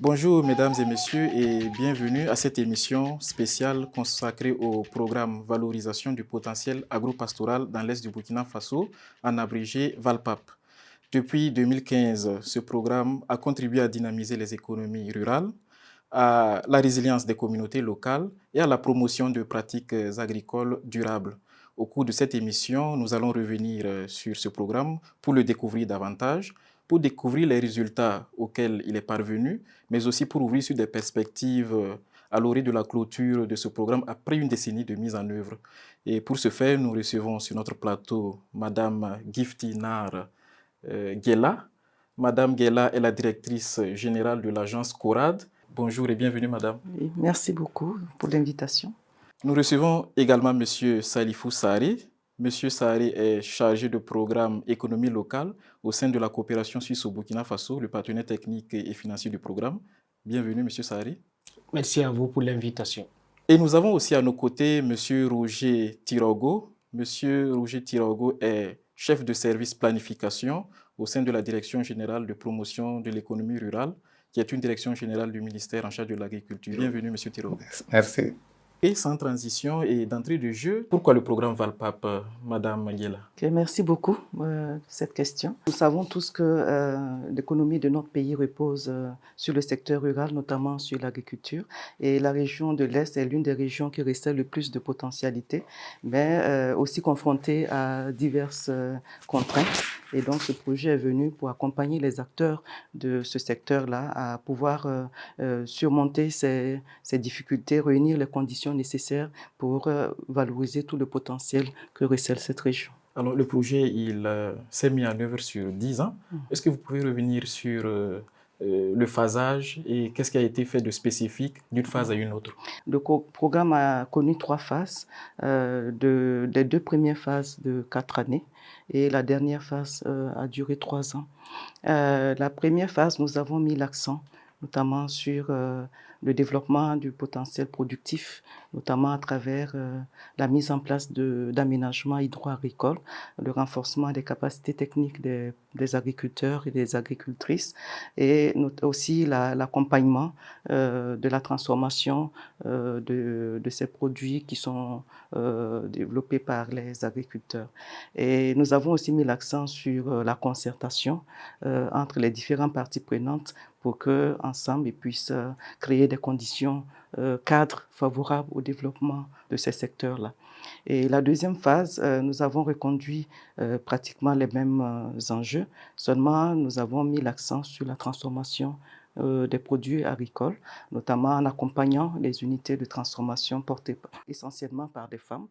Bonjour mesdames et messieurs et bienvenue à cette émission spéciale consacrée au programme Valorisation du potentiel agropastoral dans l'Est du Burkina Faso, en abrégé VALPAP. Depuis 2015, ce programme a contribué à dynamiser les économies rurales, à la résilience des communautés locales et à la promotion de pratiques agricoles durables. Au cours de cette émission, nous allons revenir sur ce programme pour le découvrir davantage, pour découvrir les résultats auxquels il est parvenu, mais aussi pour ouvrir sur des perspectives à l'orée de la clôture de ce programme après une décennie de mise en œuvre. Et pour ce faire, nous recevons sur notre plateau Madame Gifty Nar Guela. Madame Guela est la directrice générale de l'agence CORAD. Bonjour et bienvenue, madame. Oui, merci beaucoup pour l'invitation. Nous recevons également Monsieur Salifou Saré. Monsieur Saré est chargé de programme économie locale au sein de la coopération suisse au Burkina Faso, le partenaire technique et financier du programme. Bienvenue, Monsieur Saré. Merci à vous pour l'invitation. Et nous avons aussi à nos côtés Monsieur Roger Tirogo. Monsieur Roger Tirogo est chef de service planification au sein de la Direction générale de promotion de l'économie rurale, qui est une direction générale du ministère en charge de l'agriculture. Bienvenue, Monsieur Tirogo. Merci. Et sans transition et d'entrée de jeu, pourquoi le programme Valpap, Madame Guela? Merci beaucoup de cette question. Nous savons tous que l'économie de notre pays repose sur le secteur rural, notamment sur l'agriculture. Et la région de l'Est est l'une des régions qui recèle le plus de potentialités, mais aussi confrontée à diverses contraintes. Et donc, ce projet est venu pour accompagner les acteurs de ce secteur-là à pouvoir surmonter ces difficultés, réunir les conditions nécessaires pour valoriser tout le potentiel que recèle cette région. Alors, le projet, il s'est mis en œuvre sur 10 ans. Est-ce que vous pouvez revenir sur le phasage et qu'est-ce qui a été fait de spécifique d'une phase à une autre? Le programme a connu 3 phases, les 2 premières phases de 4 années et la dernière phase a duré 3 ans. La première phase, nous avons mis l'accent notamment sur le développement du potentiel productif, notamment à travers la mise en place d'aménagements hydro-agricoles, le renforcement des capacités techniques des agriculteurs et des agricultrices et aussi l'accompagnement de la transformation de ces produits qui sont développés par les agriculteurs. Et nous avons aussi mis l'accent sur la concertation entre les différentes parties prenantes pour qu'ensemble, ils puissent créer des conditions cadres favorables au développement de ces secteurs-là. Et la deuxième phase, nous avons reconduit pratiquement les mêmes enjeux, seulement nous avons mis l'accent sur la transformation des produits agricoles, notamment en accompagnant les unités de transformation portées essentiellement par des femmes,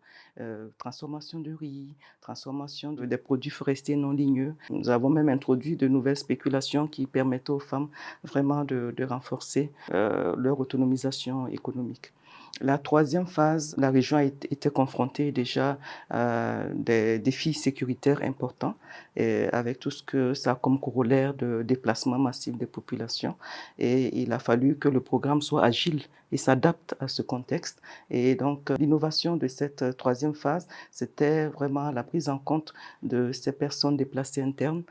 transformation de riz, transformation des produits forestiers non ligneux. Nous avons même introduit de nouvelles spéculations qui permettent aux femmes vraiment de renforcer leur autonomisation économique. La troisième phase, la région a été confrontée déjà à des défis sécuritaires importants, avec tout ce que ça a comme corollaire de déplacement massif des populations. Et il a fallu que le programme soit agile et s'adapte à ce contexte. Et donc, l'innovation de cette troisième phase, c'était vraiment la prise en compte de ces personnes déplacées internes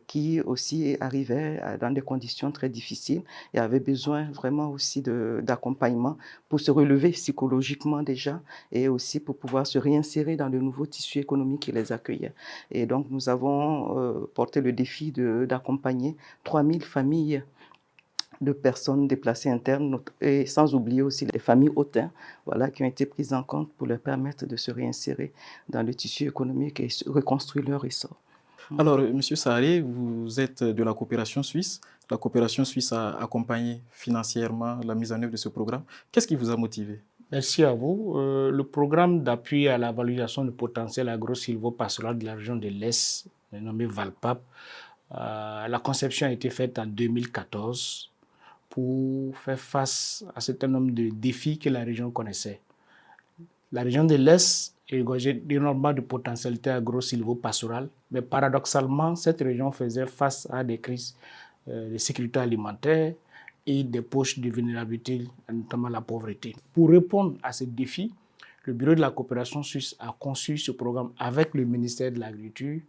qui aussi arrivaient dans des conditions très difficiles et avaient besoin vraiment aussi d'accompagnement pour se relever psychologiquement déjà et aussi pour pouvoir se réinsérer dans le nouveau tissu économique qui les accueillait. Et donc, nous avons porté le défi d'accompagner 3000 familles de personnes déplacées internes et sans oublier aussi les familles hautaines, voilà, qui ont été prises en compte pour leur permettre de se réinsérer dans le tissu économique et reconstruire leur essor. Alors, Monsieur Saré, vous êtes de la coopération suisse. La coopération suisse a accompagné financièrement la mise en œuvre de ce programme. Qu'est-ce qui vous a motivé? Merci à vous. Le programme d'appui à la valorisation du potentiel agro-silvopastoral de la région de l'Est, nommé VALPAP, la conception a été faite en 2014 pour faire face à un certain nombre de défis que la région connaissait. La région de l'Est est regorgée d'énormément de potentialités agro-silvopastorales, mais paradoxalement, cette région faisait face à des crises de sécurité alimentaire et des poches de vulnérabilité, notamment la pauvreté. Pour répondre à ces défis, le Bureau de la coopération suisse a conçu ce programme avec le ministère de l'Agriculture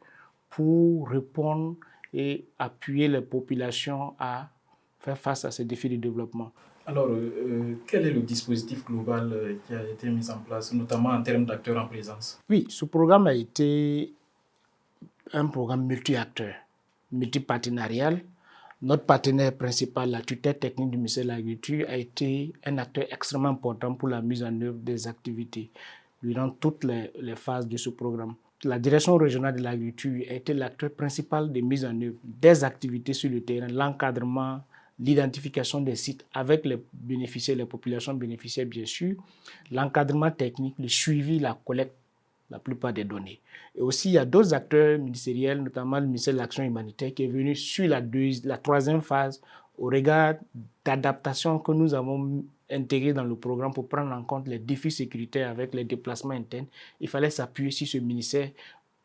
pour répondre et appuyer les populations à faire face à ces défis de développement. Alors, quel est le dispositif global qui a été mis en place, notamment en termes d'acteurs en présence? Oui, ce programme a été un programme multi-acteurs, multipartenarial. Notre partenaire principal, la tutelle technique du ministère de l'Agriculture, a été un acteur extrêmement important pour la mise en œuvre des activités durant toutes les phases de ce programme. La direction régionale de l'agriculture a été l'acteur principal de mise en œuvre des activités sur le terrain, l'encadrement, l'identification des sites avec les bénéficiaires, les populations bénéficiaires bien sûr, l'encadrement technique, le suivi, la collecte, la plupart des données. Et aussi, il y a d'autres acteurs ministériels, notamment le ministère de l'Action humanitaire, qui est venu sur la troisième phase au regard d'adaptation que nous avons intégré dans le programme pour prendre en compte les défis sécuritaires avec les déplacements internes. Il fallait s'appuyer sur ce ministère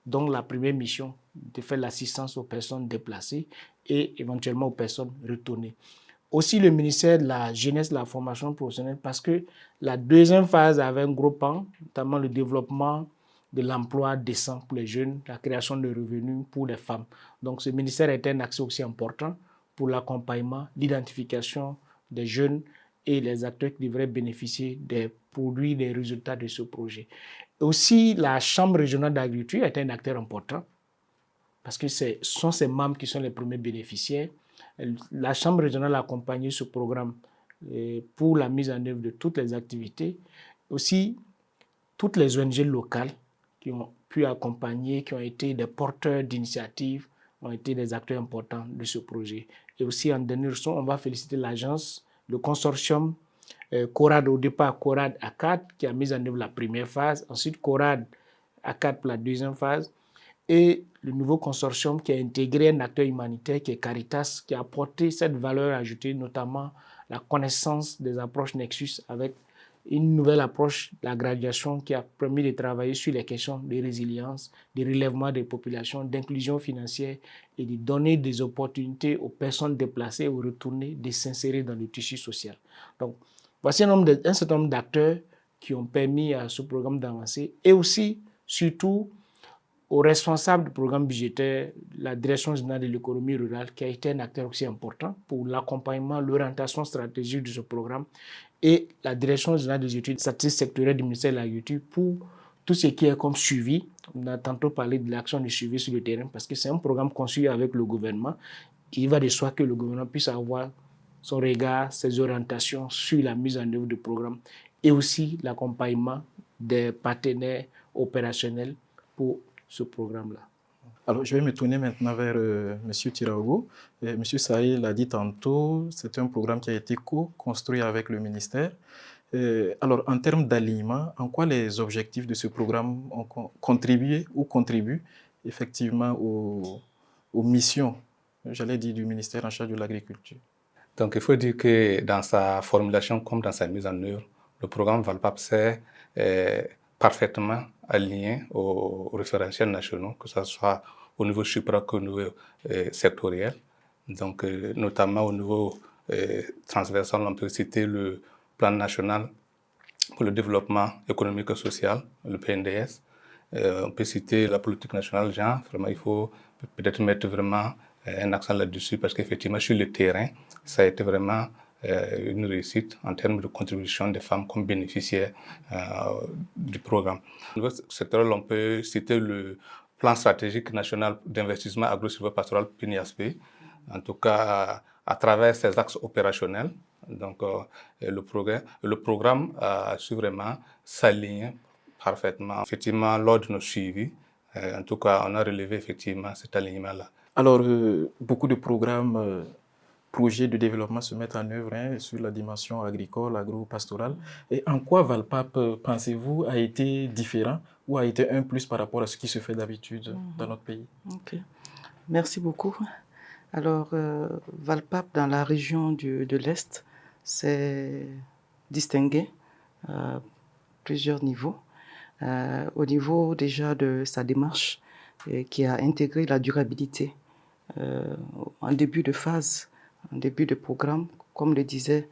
dont la première mission de faire l'assistance aux personnes déplacées et éventuellement aux personnes retournées. Aussi le ministère de la Jeunesse et de la Formation professionnelle parce que la deuxième phase avait un gros pan, notamment le développement de l'emploi décent pour les jeunes, la création de revenus pour les femmes. Donc ce ministère était un axe aussi important pour l'accompagnement, l'identification des jeunes et les acteurs qui devraient bénéficier des produits, des résultats de ce projet. Aussi, la Chambre régionale d'agriculture est un acteur important parce que ce sont ces membres qui sont les premiers bénéficiaires. La Chambre régionale a accompagné ce programme pour la mise en œuvre de toutes les activités. Aussi, toutes les ONG locales qui ont pu accompagner, qui ont été des porteurs d'initiatives, ont été des acteurs importants de ce projet. Et aussi, en dernier ressort, on va féliciter l'agence, le consortium CORAD au départ, CORAD ACAD, qui a mis en œuvre la première phase, ensuite CORAD ACAD pour la deuxième phase, et le nouveau consortium qui a intégré un acteur humanitaire qui est Caritas, qui a apporté cette valeur ajoutée, notamment la connaissance des approches Nexus avec une nouvelle approche de la graduation qui a permis de travailler sur les questions de résilience, de relèvement des populations, d'inclusion financière et de donner des opportunités aux personnes déplacées ou retournées de s'insérer dans le tissu social. Donc, voici un certain nombre d'acteurs qui ont permis à ce programme d'avancer et aussi, surtout, aux responsables du programme budgétaire, la Direction générale de l'économie rurale, qui a été un acteur aussi important pour l'accompagnement, l'orientation stratégique de ce programme, et la Direction générale des études statistiques sectorielles du ministère de l'Agriculture pour tout ce qui est comme suivi. On a tantôt parlé de l'action de suivi sur le terrain parce que c'est un programme conçu avec le gouvernement. Il va de soi que le gouvernement puisse avoir son regard, ses orientations sur la mise en œuvre du programme et aussi l'accompagnement des partenaires opérationnels pour ce programme-là. Alors, je vais me tourner maintenant vers M. Tiraogo. M. Saïd l'a dit tantôt, c'est un programme qui a été co-construit avec le ministère. Alors, en termes d'alignement, en quoi les objectifs de ce programme ont contribué ou contribuent effectivement aux missions, j'allais dire, du ministère en charge de l'agriculture? Donc, il faut dire que dans sa formulation comme dans sa mise en œuvre, le programme VALPAP c'est parfaitement aligné aux référentiels nationaux, que ce soit au niveau supra qu'au niveau sectoriel. Donc, notamment au niveau transversal, on peut citer le plan national pour le développement économique et social, le PNDS. On peut citer la politique nationale genre. Vraiment, il faut peut-être mettre vraiment un accent là-dessus parce qu'effectivement, sur le terrain, ça a été vraiment une réussite en termes de contribution des femmes comme bénéficiaires du programme. Au niveau sectoriel, on peut citer le plan stratégique national d'investissement agro-silvopastoral PNIASP, en tout cas à travers ses axes opérationnels. Donc, le programme a su vraiment s'aligner parfaitement. Effectivement, lors de nos suivis, en tout cas, on a relevé effectivement cet alignement-là. Alors, beaucoup de programmes, projets de développement se mettent en œuvre sur la dimension agricole, agro-pastorale. Et en quoi VALPAP, pensez-vous, a été différent ou a été un plus par rapport à ce qui se fait d'habitude dans notre pays? Ok. Merci beaucoup. Alors, VALPAP, dans la région de l'Est, s'est distingué à plusieurs niveaux. Au niveau déjà de sa démarche, qui a intégré la durabilité en début de phase, en début de programme, comme le disait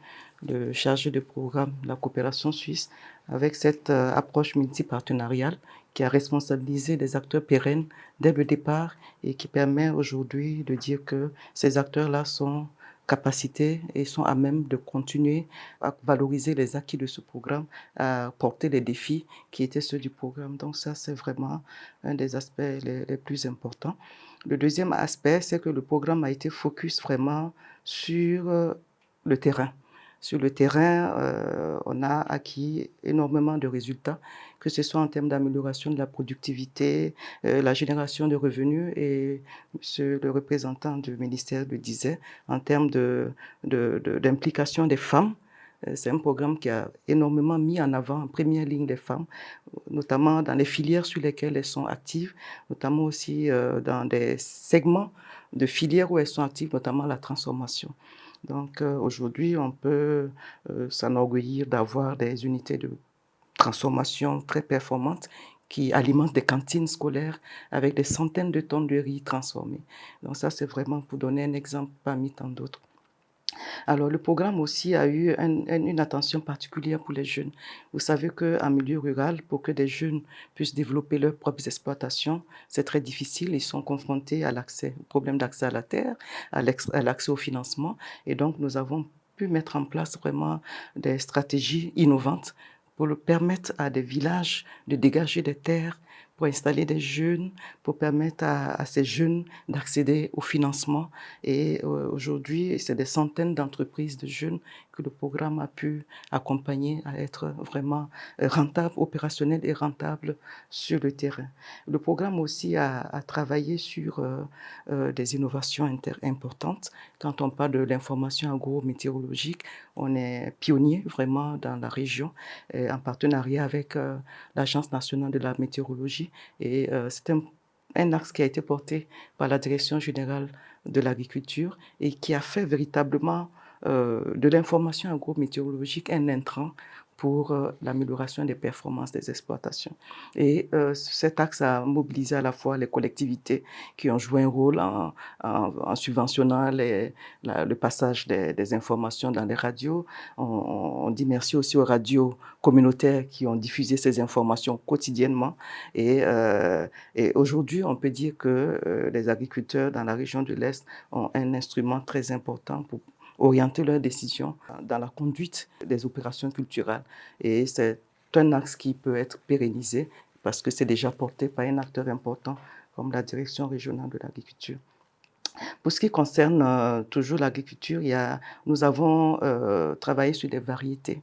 le chargé de programme de la coopération suisse, avec cette approche multipartenariale qui a responsabilisé les acteurs pérennes dès le départ et qui permet aujourd'hui de dire que ces acteurs-là sont capacité et sont à même de continuer à valoriser les acquis de ce programme, à porter les défis qui étaient ceux du programme. Donc ça, c'est vraiment un des aspects les plus importants. Le deuxième aspect, c'est que le programme a été focus vraiment sur le terrain. Sur le terrain, on a acquis énormément de résultats, que ce soit en termes d'amélioration de la productivité, la génération de revenus, et le représentant du ministère le disait, en termes d'implication des femmes. C'est un programme qui a énormément mis en avant en première ligne les femmes, notamment dans les filières sur lesquelles elles sont actives, notamment aussi dans des segments de filières où elles sont actives, notamment la transformation. Donc aujourd'hui, on peut s'enorgueillir d'avoir des unités de transformation très performantes qui alimentent des cantines scolaires avec des centaines de tonnes de riz transformés. Donc ça, c'est vraiment pour donner un exemple parmi tant d'autres. Alors, le programme aussi a eu une attention particulière pour les jeunes. Vous savez qu'en milieu rural, pour que des jeunes puissent développer leurs propres exploitations, c'est très difficile. Ils sont confrontés au problème d'accès à la terre, à l'accès au financement. Et donc, nous avons pu mettre en place vraiment des stratégies innovantes pour permettre à des villages de dégager des terres, pour installer des jeunes, pour permettre à ces jeunes d'accéder au financement. Et aujourd'hui, c'est des centaines d'entreprises de jeunes que le programme a pu accompagner à être vraiment rentable, opérationnel et rentable sur le terrain. Le programme aussi a travaillé sur des innovations importantes. Quand on parle de l'information agrométéorologique, on est pionnier vraiment dans la région, en partenariat avec l'Agence nationale de la météorologie. Et c'est un axe qui a été porté par la Direction générale de l'agriculture et qui a fait véritablement de l'information agrométéorologique un intrant pour l'amélioration des performances des exploitations. Et cet axe a mobilisé à la fois les collectivités qui ont joué un rôle en subventionnant le passage des informations dans les radios. On dit merci aussi aux radios communautaires qui ont diffusé ces informations quotidiennement. Et aujourd'hui, on peut dire que les agriculteurs dans la région de l'Est ont un instrument très important pour orienter leurs décisions dans la conduite des opérations culturelles. Et c'est un axe qui peut être pérennisé parce que c'est déjà porté par un acteur important comme la Direction régionale de l'agriculture. Pour ce qui concerne toujours l'agriculture, nous avons travaillé sur des variétés,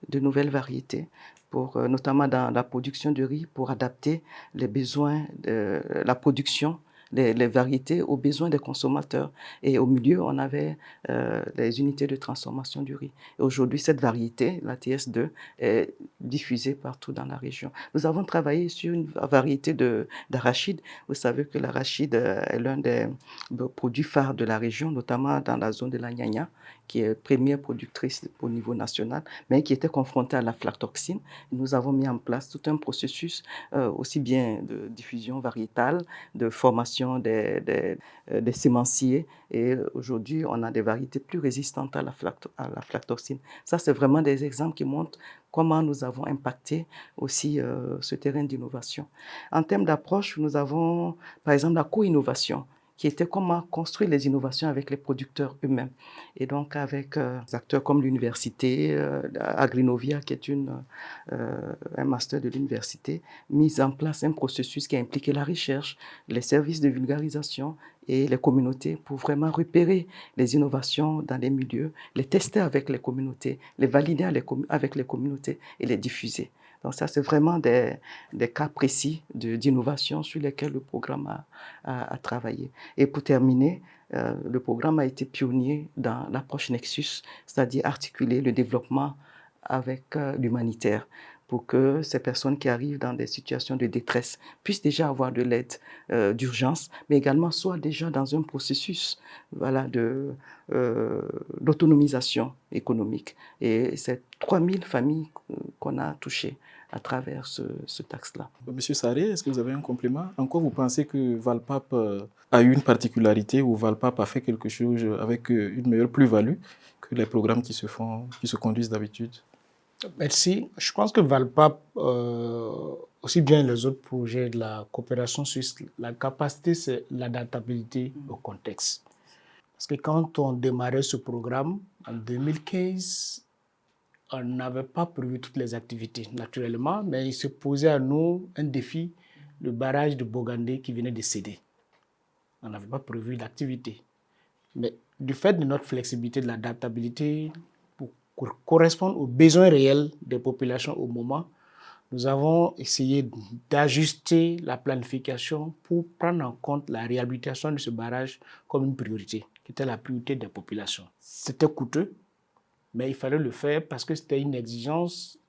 de nouvelles variétés, notamment dans la production de riz, pour adapter les besoins de la production, les variétés aux besoins des consommateurs. Et au milieu, on avait les unités de transformation du riz. Et aujourd'hui, cette variété, la TS2, est diffusée partout dans la région. Nous avons travaillé sur une variété d'arachide. Vous savez que l'arachide est l'un des produits phares de la région, notamment dans la zone de la Nyanya, qui est première productrice au niveau national, mais qui était confrontée à l'aflatoxine. Nous avons mis en place tout un processus aussi bien de diffusion variétale, de formation des sémenciers. Et aujourd'hui, on a des variétés plus résistantes à l'aflatoxine. Ça, c'est vraiment des exemples qui montrent comment nous avons impacté aussi ce terrain d'innovation. En termes d'approche, nous avons, par exemple, la co-innovation, qui était comment construire les innovations avec les producteurs eux-mêmes. Et donc avec des acteurs comme l'université, Agrinovia, qui est un master de l'université, mis en place un processus qui a impliqué la recherche, les services de vulgarisation et les communautés pour vraiment repérer les innovations dans les milieux, les tester avec les communautés, les valider avec les communautés et les diffuser. Donc ça, c'est vraiment des cas précis d'innovation sur lesquels le programme a travaillé. Et pour terminer, le programme a été pionnier dans l'approche Nexus, c'est-à-dire articuler le développement avec l'humanitaire, pour que ces personnes qui arrivent dans des situations de détresse puissent déjà avoir de l'aide d'urgence, mais également soient déjà dans un processus d'autonomisation économique. Et c'est 3000 familles qu'on a touchées à travers ce axe-là. Monsieur Sarré, est-ce que vous avez un complément? En quoi vous pensez que Valpap a eu une particularité ou Valpap a fait quelque chose avec une meilleure plus-value que les programmes qui se conduisent d'habitude? Merci. Je pense que Valpap, aussi bien les autres projets de la coopération suisse, la capacité, c'est l'adaptabilité au contexte. Parce que quand on démarrait ce programme en 2015, on n'avait pas prévu toutes les activités, naturellement, mais il se posait à nous un défi, le barrage de Bogandé qui venait de céder. On n'avait pas prévu d'activité. Mais du fait de notre flexibilité, de l'adaptabilité, pour correspondre aux besoins réels des populations au moment, nous avons essayé d'ajuster la planification pour prendre en compte la réhabilitation de ce barrage comme une priorité, qui était la priorité des populations. C'était coûteux, mais il fallait le faire parce que c'était une exigence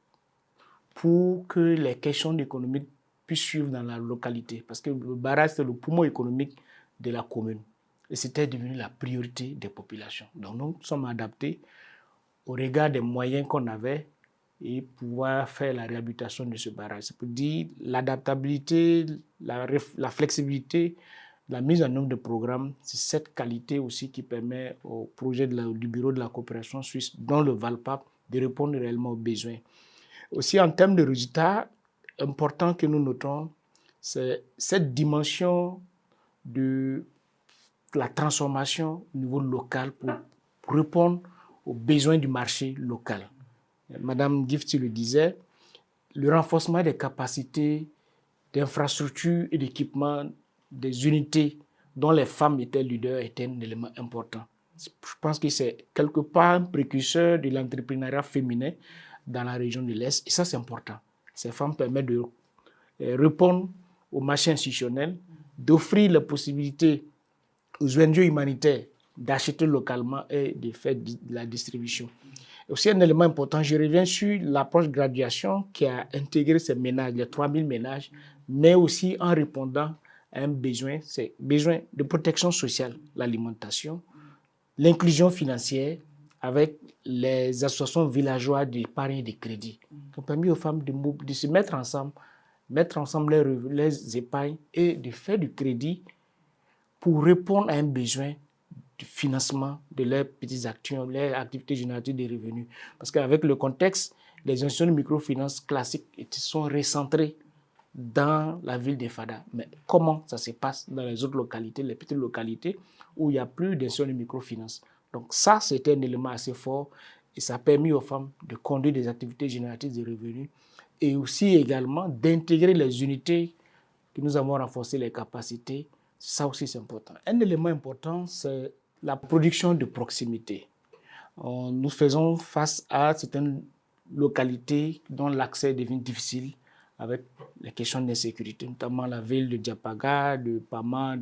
pour que les questions économiques puissent suivre dans la localité. Parce que le barrage, c'est le poumon économique de la commune. Et c'était devenu la priorité des populations. Donc nous sommes adaptés au regard des moyens qu'on avait et pouvoir faire la réhabilitation de ce barrage. C'est pour dire l'adaptabilité, la flexibilité, la mise en œuvre de programmes, c'est cette qualité aussi qui permet au projet du Bureau de la coopération suisse, dont le VALPAP, de répondre réellement aux besoins. Aussi, en termes de résultats, important que nous notons, c'est cette dimension de la transformation au niveau local pour répondre aux besoins du marché local. Madame Gifty le disait, le renforcement des capacités d'infrastructures et d'équipement des unités dont les femmes étaient leaders était un élément important. Je pense que c'est quelque part un précurseur de l'entrepreneuriat féminin dans la région de l'Est et ça c'est important. Ces femmes permettent de répondre au marché institutionnel, d'offrir la possibilité aux ONG humanitaires d'acheter localement et de faire de la distribution. Et aussi un élément important, je reviens sur l'approche graduation qui a intégré ces ménages, les 3000 ménages, mais aussi en répondant à un besoin, c'est besoin de protection sociale, l'alimentation, l'inclusion financière avec les associations villageoises d'épargne et de crédit qui ont permis aux femmes de se mettre ensemble leurs épargnes et de faire du crédit pour répondre à un besoin de financement de leurs petites actions, leurs activités génératrices de revenus. Parce qu'avec le contexte, les institutions de microfinance classiques sont recentrées dans la ville de Fada. Mais comment ça se passe dans les autres localités, les petites localités où il n'y a plus d'institutions de microfinance? Donc ça, c'était un élément assez fort et ça a permis aux femmes de conduire des activités génératrices de revenus et aussi également d'intégrer les unités que nous avons renforcé les capacités. Ça aussi, c'est important. Un élément important, c'est la production de proximité. Nous faisons face à certaines localités dont l'accès devient difficile avec les questions d'insécurité, notamment la ville de Diapaga, de Pama,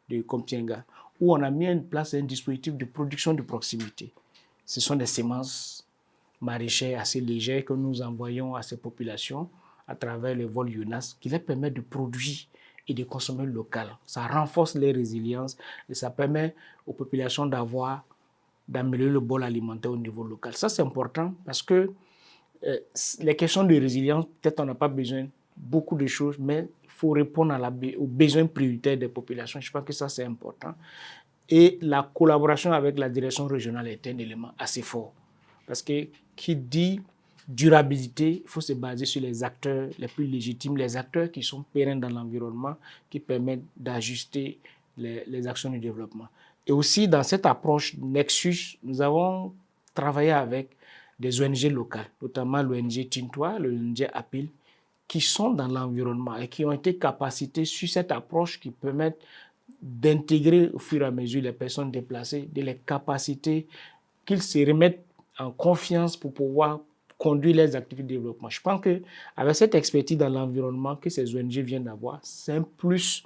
de Kompienga, où on a mis en place un dispositif de production de proximité. Ce sont des semences maraîchères assez légères que nous envoyons à ces populations à travers le vol UNAS qui leur permet de produire et de consommer local. Ça renforce les résiliences et ça permet aux populations d'améliorer le bol alimentaire au niveau local. Ça, c'est important parce que les questions de résilience, peut-être on n'a pas besoin de beaucoup de choses, mais il faut répondre aux besoins prioritaires des populations. Je pense que ça, c'est important. Et la collaboration avec la direction régionale est un élément assez fort. Parce que qui dit durabilité, il faut se baser sur les acteurs les plus légitimes, les acteurs qui sont pérennes dans l'environnement, qui permettent d'ajuster les actions de développement. Et aussi, dans cette approche Nexus, nous avons travaillé avec des ONG locales, notamment l'ONG Tintois, l'ONG Apil, qui sont dans l'environnement et qui ont été capacités sur cette approche qui permettent d'intégrer au fur et à mesure les personnes déplacées, de les capacités, qu'ils se remettent en confiance pour pouvoir conduire les activités de développement. Je pense qu'avec cette expertise dans l'environnement que ces ONG viennent d'avoir, c'est un plus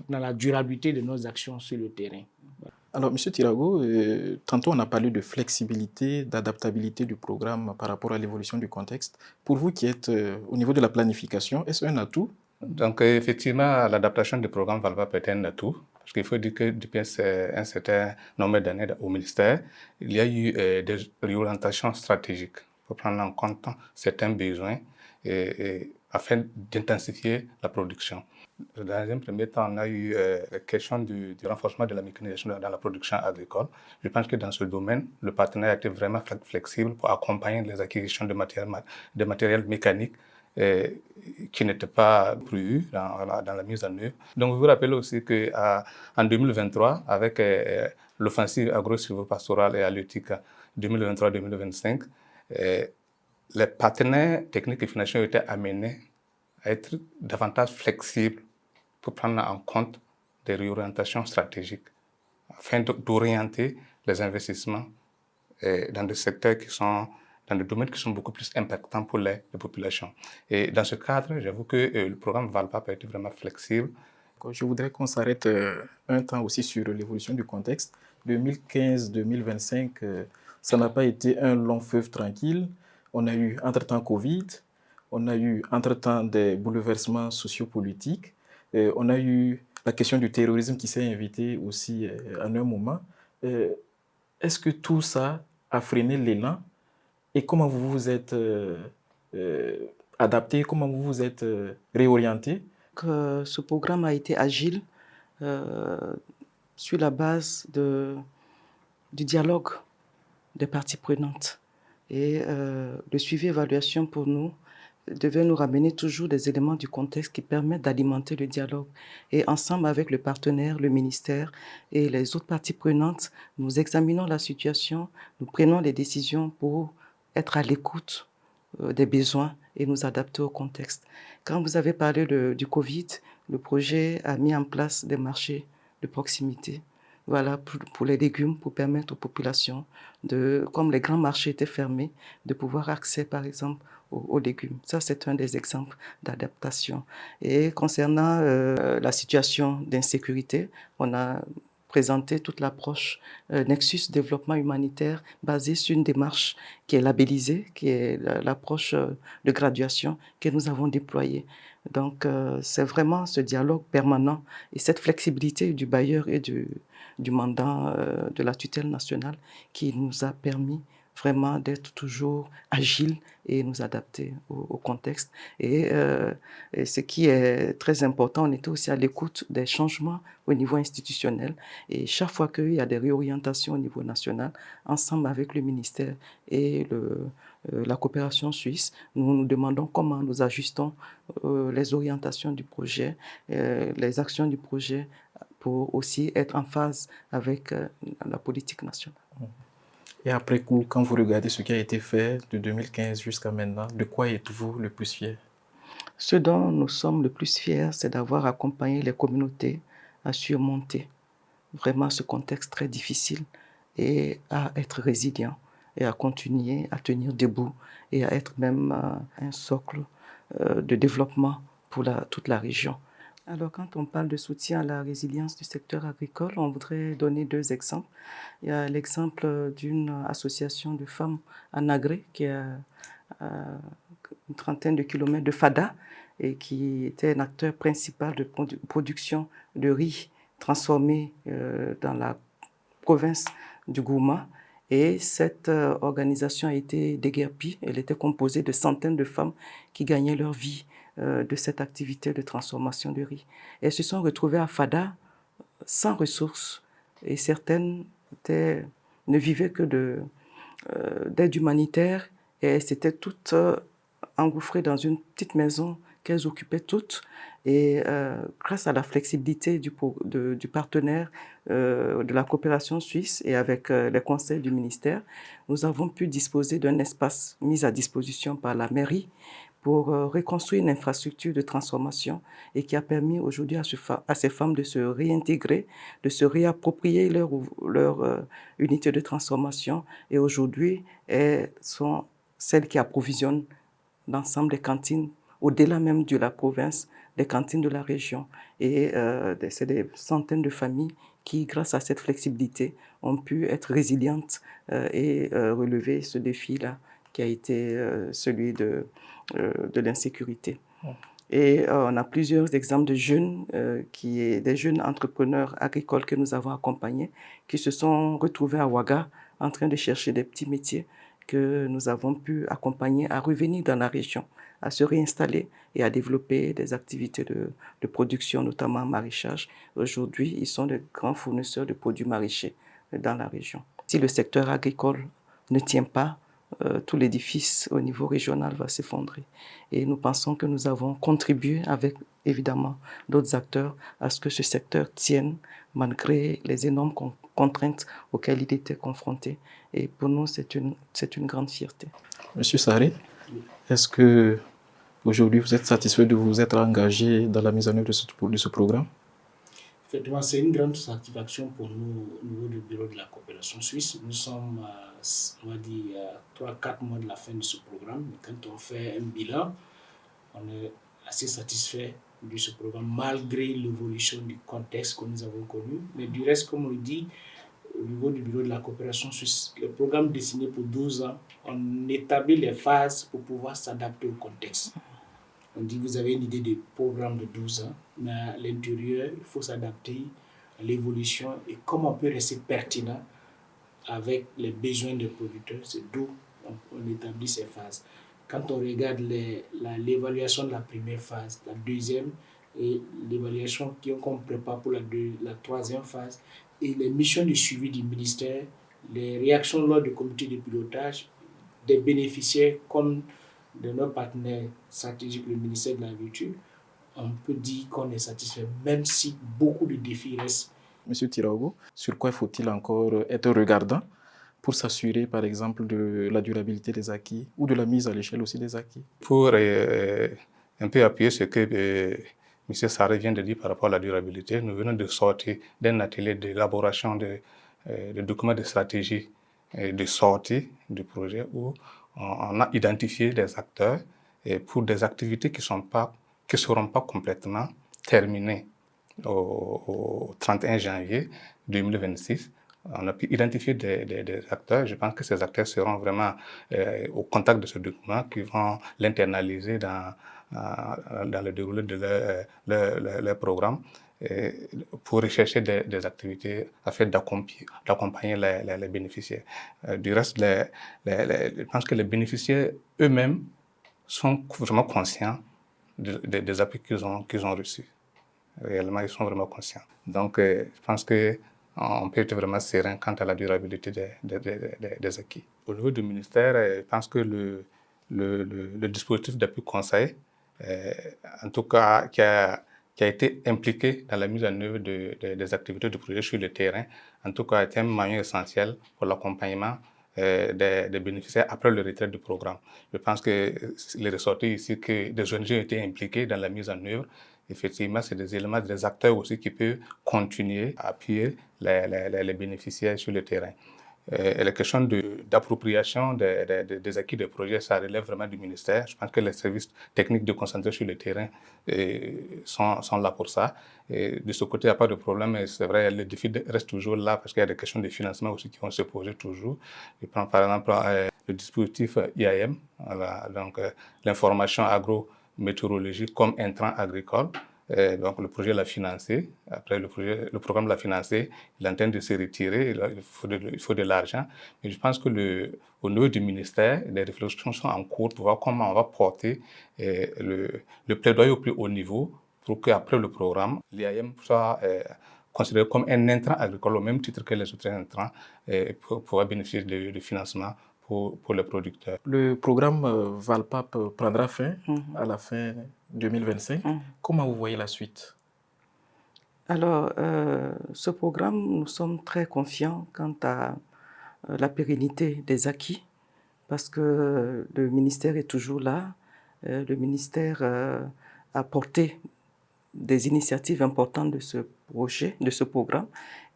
dans la durabilité de nos actions sur le terrain. Alors, M. Tirago, tantôt on a parlé de flexibilité, d'adaptabilité du programme par rapport à l'évolution du contexte. Pour vous qui êtes au niveau de la planification, est-ce un atout? Donc, effectivement, l'adaptation du programme VALPAP peut être un atout. Parce qu'il faut dire que depuis un certain nombre d'années au ministère, il y a eu des réorientations stratégiques pour prendre en compte certains besoins afin d'intensifier la production. Dans un premier temps, on a eu la question du renforcement de la mécanisation dans la production agricole. Je pense que dans ce domaine, le partenaire a été vraiment flexible pour accompagner les acquisitions de matériel mécanique qui n'étaient pas prévus dans la mise en œuvre. Donc, vous vous rappelez aussi qu'en 2023, avec l'offensive agro-silvopastorale et halieutique 2023-2025, les partenaires techniques et financiers ont été amenés à être davantage flexibles pour prendre en compte des réorientations stratégiques afin d'orienter les investissements dans des secteurs dans des domaines qui sont beaucoup plus impactants pour les populations. Et dans ce cadre, j'avoue que le programme VALPAP a été vraiment flexible. Je voudrais qu'on s'arrête un temps aussi sur l'évolution du contexte. 2015-2025, ça n'a pas été un long fleuve tranquille. On a eu entre-temps Covid, on a eu entre-temps des bouleversements sociopolitiques, on a eu la question du terrorisme qui s'est invitée aussi en un moment. Est-ce que tout ça a freiné l'élan? Et comment vous vous êtes adapté, comment vous vous êtes réorienté? Ce programme a été agile sur la base du dialogue des parties prenantes. Et le suivi-évaluation pour nous devait nous ramener toujours des éléments du contexte qui permettent d'alimenter le dialogue. Et ensemble avec le partenaire, le ministère et les autres parties prenantes, nous examinons la situation, nous prenons les décisions pour être à l'écoute des besoins et nous adapter au contexte. Quand vous avez parlé du Covid, le projet a mis en place des marchés de proximité. Voilà, pour les légumes, pour permettre aux populations, comme les grands marchés étaient fermés, de pouvoir accéder, par exemple, aux légumes. Ça, c'est un des exemples d'adaptation. Et concernant la situation d'insécurité, on a présenté toute l'approche Nexus Développement Humanitaire basée sur une démarche qui est labellisée, qui est l'approche de graduation que nous avons déployée. Donc, c'est vraiment ce dialogue permanent et cette flexibilité du bailleur et du mandant de la tutelle nationale qui nous a permis vraiment d'être toujours agile et nous adapter au contexte. Et ce qui est très important, on était aussi à l'écoute des changements au niveau institutionnel. Et chaque fois qu'il y a des réorientations au niveau national, ensemble avec le ministère et la coopération suisse, nous nous demandons comment nous ajustons les orientations du projet, les actions du projet pour aussi être en phase avec la politique nationale. Et après coup, quand vous regardez ce qui a été fait de 2015 jusqu'à maintenant, de quoi êtes-vous le plus fier? Ce dont nous sommes le plus fiers, c'est d'avoir accompagné les communautés à surmonter vraiment ce contexte très difficile et à être résilient et à continuer à tenir debout et à être même un socle de développement pour toute la région. Alors, quand on parle de soutien à la résilience du secteur agricole, on voudrait donner deux exemples. Il y a l'exemple d'une association de femmes en Agré qui est à une trentaine de kilomètres de Fada et qui était un acteur principal de production de riz transformé dans la province du Gourma. Et cette organisation a été déguerpie. Elle était composée de centaines de femmes qui gagnaient leur vie de cette activité de transformation de riz. Elles se sont retrouvées à Fada sans ressources et certaines ne vivaient que d'aide humanitaire et elles s'étaient toutes engouffrées dans une petite maison qu'elles occupaient toutes. Et grâce à la flexibilité du partenaire de la coopération suisse et avec les conseils du ministère, nous avons pu disposer d'un espace mis à disposition par la mairie pour reconstruire une infrastructure de transformation et qui a permis aujourd'hui à ces femmes de se réintégrer, de se réapproprier leur unité de transformation. Et aujourd'hui, elles sont celles qui approvisionnent l'ensemble des cantines, au-delà même de la province, des cantines de la région. Et c'est des centaines de familles qui, grâce à cette flexibilité, ont pu être résilientes et relever ce défi-là qui a été celui de l'insécurité. Et on a plusieurs exemples de jeunes, des jeunes entrepreneurs agricoles que nous avons accompagnés, qui se sont retrouvés à Ouaga en train de chercher des petits métiers que nous avons pu accompagner à revenir dans la région, à se réinstaller et à développer des activités de production, notamment en maraîchage. Aujourd'hui, ils sont de grands fournisseurs de produits maraîchers dans la région. Si le secteur agricole ne tient pas, tout l'édifice au niveau régional va s'effondrer. Et nous pensons que nous avons contribué avec évidemment d'autres acteurs à ce que ce secteur tienne malgré les énormes contraintes auxquelles il était confronté. Et pour nous, c'est une grande fierté. Monsieur Sarré, est-ce que aujourd'hui vous êtes satisfait de vous être engagé dans la mise en œuvre de ce programme? Effectivement, c'est une grande satisfaction pour nous au niveau du bureau de la coopération suisse. Nous sommes, on va dire, à 3-4 mois de la fin de ce programme. Quand on fait un bilan, on est assez satisfait de ce programme, malgré l'évolution du contexte que nous avons connu. Mais du reste, comme on le dit, au niveau du bureau de la coopération suisse, le programme dessiné pour 12 ans, on établit les phases pour pouvoir s'adapter au contexte. On dit vous avez une idée de programme de 12 ans, mais à l'intérieur, il faut s'adapter à l'évolution et comment on peut rester pertinent avec les besoins des producteurs. C'est d'où on établit ces phases. Quand on regarde l'évaluation de la première phase, la deuxième et l'évaluation qu'on prépare pour la troisième phase et les missions de suivi du ministère, les réactions lors du comité de pilotage des bénéficiaires comme de nos partenaires stratégiques, le ministère de l'Agriculture, on peut dire qu'on est satisfait, même si beaucoup de défis restent. Monsieur Tiraogo, sur quoi faut-il encore être regardant pour s'assurer, par exemple, de la durabilité des acquis ou de la mise à l'échelle aussi des acquis? Pour un peu appuyer ce que M. Sarré vient de dire par rapport à la durabilité, nous venons de sortir d'un atelier d'élaboration de documents de stratégie et de sortie du projet où on a identifié des acteurs et pour des activités qui ne seront pas complètement terminées au 31 janvier 2026. On a pu identifier des acteurs. Je pense que ces acteurs seront vraiment au contact de ce document, qui vont l'internaliser dans le déroulé de leur programme pour rechercher des activités afin d'accompagner les bénéficiaires. Du reste, je pense que les bénéficiaires eux-mêmes sont vraiment conscients des appuis qu'ils ont reçus. Réellement, ils sont vraiment conscients. Donc, je pense qu'on peut être vraiment serein quant à la durabilité des acquis. Au niveau du ministère, je pense que le dispositif d'appui conseil, en tout cas, qui a été impliqué dans la mise en œuvre des activités du projet sur le terrain, en tout cas, est un moyen essentiel pour l'accompagnement des bénéficiaires après le retrait du programme. Je pense qu'il est ressorti ici que des ONG ont été impliquées dans la mise en œuvre. Effectivement, c'est des éléments, des acteurs aussi qui peuvent continuer à appuyer les bénéficiaires sur le terrain. Et la question d'appropriation des acquis des projets, ça relève vraiment du ministère. Je pense que les services techniques de concentrer sur le terrain sont là pour ça. Et de ce côté, il n'y a pas de problème, mais c'est vrai, le défi reste toujours là parce qu'il y a des questions de financement aussi qui vont se poser toujours. Je prends par exemple le dispositif IAM, voilà, donc l'information agrométéorologique comme intrant agricole. Donc le projet l'a financé. Après le programme l'a financé. Il est en train de se retirer. Il faut de l'argent. Mais je pense que au niveau du ministère, les réflexions sont en cours pour voir comment on va porter le plaidoyer au plus haut niveau pour qu'après le programme, l'IAM soit considéré comme un intrant agricole au même titre que les autres intrants pour pouvoir bénéficier de financement pour les producteurs. Le programme Valpap prendra fin à la fin 2025. Comment vous voyez la suite? Alors, ce programme, nous sommes très confiants quant à la pérennité des acquis parce que le ministère est toujours là. Le ministère a porté des initiatives importantes de ce projet, de ce programme,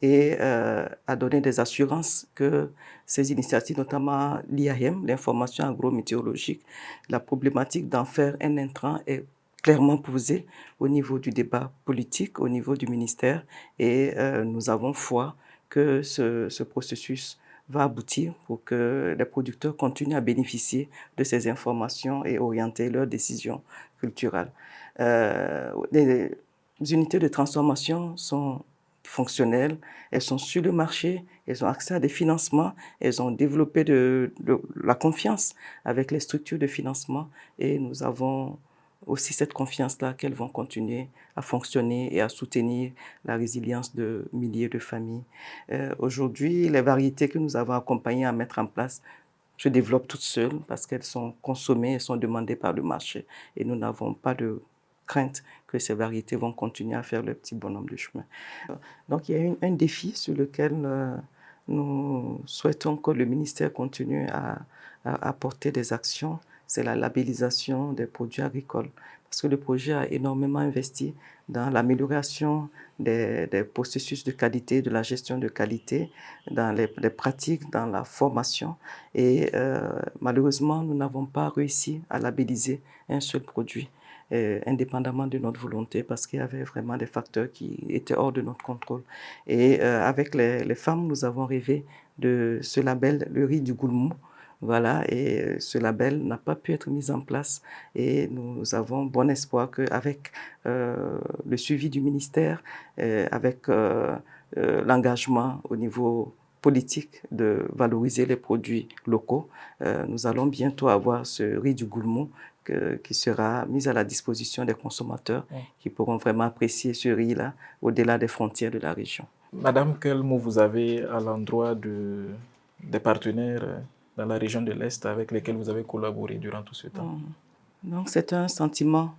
et a donné des assurances que ces initiatives, notamment l'IAM, l'information agrométéorologique, la problématique d'en faire un intrant est clairement posée au niveau du débat politique, au niveau du ministère, et nous avons foi que ce processus va aboutir pour que les producteurs continuent à bénéficier de ces informations et orienter leurs décisions culturelles. Les unités de transformation sont fonctionnelles, elles sont sur le marché, elles ont accès à des financements, elles ont développé de la confiance avec les structures de financement et nous avons aussi cette confiance-là qu'elles vont continuer à fonctionner et à soutenir la résilience de milliers de familles. Aujourd'hui, les variétés que nous avons accompagnées à mettre en place se développent toutes seules parce qu'elles sont consommées et sont demandées par le marché. Et nous n'avons pas de crainte que ces variétés vont continuer à faire le petit bonhomme de chemin. Donc il y a un défi sur lequel nous souhaitons que le ministère continue à apporter des actions, c'est la labellisation des produits agricoles. Parce que le projet a énormément investi dans l'amélioration des processus de qualité, de la gestion de qualité, dans les pratiques, dans la formation. Et malheureusement, nous n'avons pas réussi à labelliser un seul produit, indépendamment de notre volonté, parce qu'il y avait vraiment des facteurs qui étaient hors de notre contrôle. Et avec les femmes, nous avons rêvé de ce label, le riz du Goulmou. Voilà, et ce label n'a pas pu être mis en place et nous avons bon espoir qu'avec le suivi du ministère, avec l'engagement au niveau politique de valoriser les produits locaux, nous allons bientôt avoir ce riz du Goulmou qui sera mis à la disposition des consommateurs qui pourront vraiment apprécier ce riz-là au-delà des frontières de la région. Madame, quel mot vous avez à l'endroit des partenaires dans la région de l'Est avec lesquels vous avez collaboré durant tout ce temps? Donc, c'est un sentiment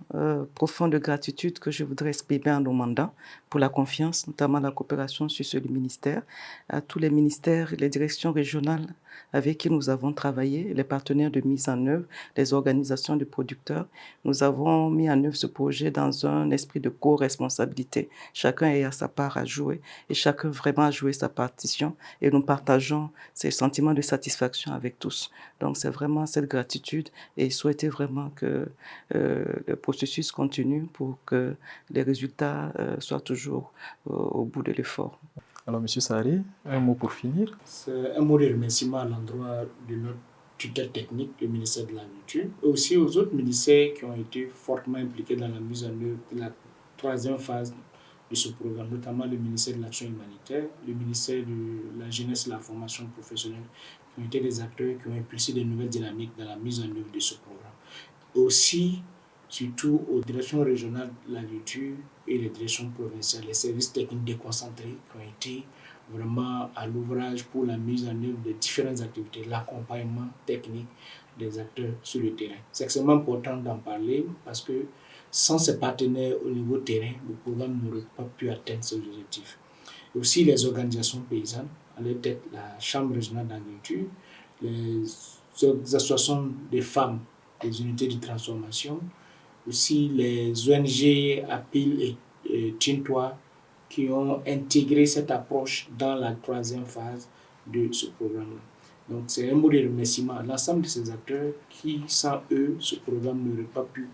profond de gratitude que je voudrais exprimer en nos mandats pour la confiance, notamment la coopération sur ce ministère, à tous les ministères, les directions régionales avec qui nous avons travaillé, les partenaires de mise en œuvre, les organisations de producteurs. Nous avons mis en œuvre ce projet dans un esprit de co-responsabilité. Chacun a sa part à jouer et chacun vraiment a joué sa partition et nous partageons ces sentiments de satisfaction avec tous. Donc, c'est vraiment cette gratitude et souhaiter vraiment que le processus continue pour que les résultats soient toujours au bout de l'effort. Alors, M. Sarré, un mot pour finir. C'est un mot de remerciement à l'endroit de notre tutelle technique, le ministère de l'Agriculture, et aussi aux autres ministères qui ont été fortement impliqués dans la mise en œuvre de la troisième phase de ce programme, notamment le ministère de l'Action humanitaire, le ministère de la Jeunesse et de la Formation professionnelle, qui ont été des acteurs qui ont impulsé de nouvelles dynamiques dans la mise en œuvre de ce programme. Aussi, surtout aux directions régionales de l'agriculture et les directions provinciales, les services techniques déconcentrés qui ont été vraiment à l'ouvrage pour la mise en œuvre de différentes activités, l'accompagnement technique des acteurs sur le terrain. C'est extrêmement important d'en parler parce que sans ces partenaires au niveau terrain, le programme n'aurait pas pu atteindre ses objectifs. Et aussi les organisations paysannes, à leur tête la Chambre régionale d'agriculture, les associations des femmes, les unités de transformation, aussi les ONG APIL et Tintois qui ont intégré cette approche dans la troisième phase de ce programme. Donc c'est un mot de remerciement à l'ensemble de ces acteurs qui, sans eux, ce programme n'aurait pas pu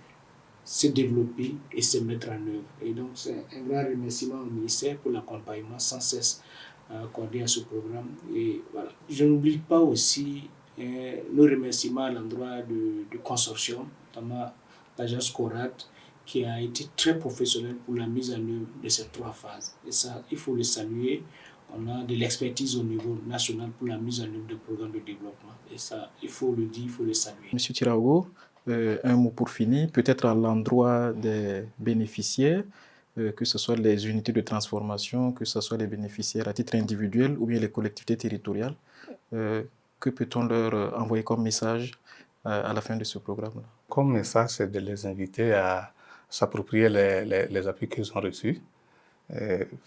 se développer et se mettre en œuvre. Et donc c'est un grand remerciement au ministère pour l'accompagnement sans cesse accordé à ce programme. Et voilà. Je n'oublie pas aussi nos remerciements à l'endroit du consortium, notamment l'agence CORAD, qui a été très professionnelle pour la mise en œuvre de ces trois phases. Et ça, il faut le saluer. On a de l'expertise au niveau national pour la mise en œuvre de programmes de développement. Et ça, il faut le dire, il faut le saluer. Monsieur Tirago, un mot pour finir, peut-être à l'endroit des bénéficiaires, que ce soit les unités de transformation, que ce soit les bénéficiaires à titre individuel ou bien les collectivités territoriales. Que peut-on leur envoyer comme message à la fin de ce programme-là? Comme message, c'est de les inviter à s'approprier les appuis qu'ils ont reçus.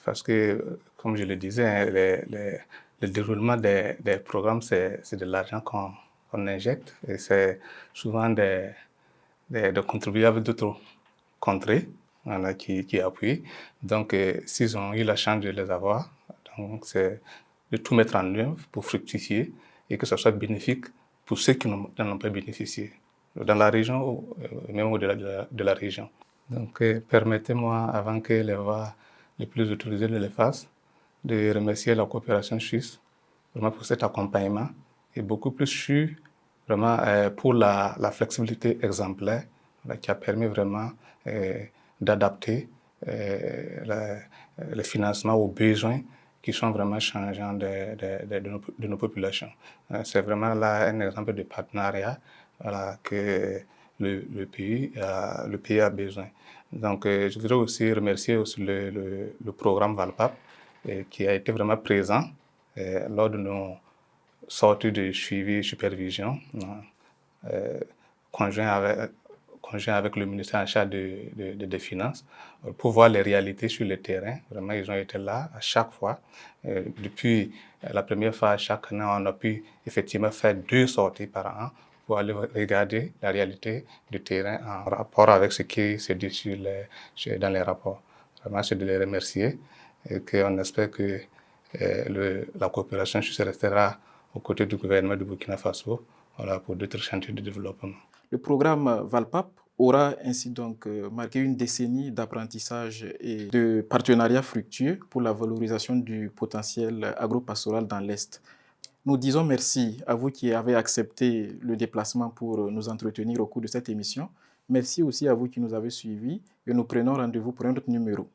Parce que, comme je le disais, le déroulement des programmes, c'est de l'argent qu'on injecte et c'est souvent des contribuables d'autres contrées qui appuient. Donc, s'ils ont eu la chance de les avoir, donc c'est de tout mettre en œuvre pour fructifier et que ce soit bénéfique pour ceux qui n'en ont pas bénéficié, dans la région ou même au-delà de la région. Donc, permettez-moi, avant que les voix les plus autorisées ne les fassent, de remercier la coopération suisse vraiment pour cet accompagnement et beaucoup plus sûr vraiment pour la flexibilité exemplaire qui a permis vraiment d'adapter le financement aux besoins qui sont vraiment changeants de nos populations. C'est vraiment là un exemple de partenariat que le pays a besoin. Donc, je voudrais aussi remercier aussi le programme VALPAP qui a été vraiment présent lors de nos sorte de suivi, supervision, conjoint avec le ministère en charge des Finances, pour voir les réalités sur le terrain. Vraiment, ils ont été là à chaque fois. Depuis la première fois, chaque année, on a pu effectivement faire 2 sorties par an pour aller regarder la réalité du terrain en rapport avec ce qui se dit dans les rapports. Vraiment, c'est de les remercier et qu'on espère que la coopération se restera aux côtés du gouvernement du Burkina Faso, voilà, pour d'autres chantiers de développement. Le programme VALPAP aura ainsi donc marqué une décennie d'apprentissage et de partenariats fructueux pour la valorisation du potentiel agropastoral dans l'Est. Nous disons merci à vous qui avez accepté le déplacement pour nous entretenir au cours de cette émission. Merci aussi à vous qui nous avez suivis et nous prenons rendez-vous pour un autre numéro.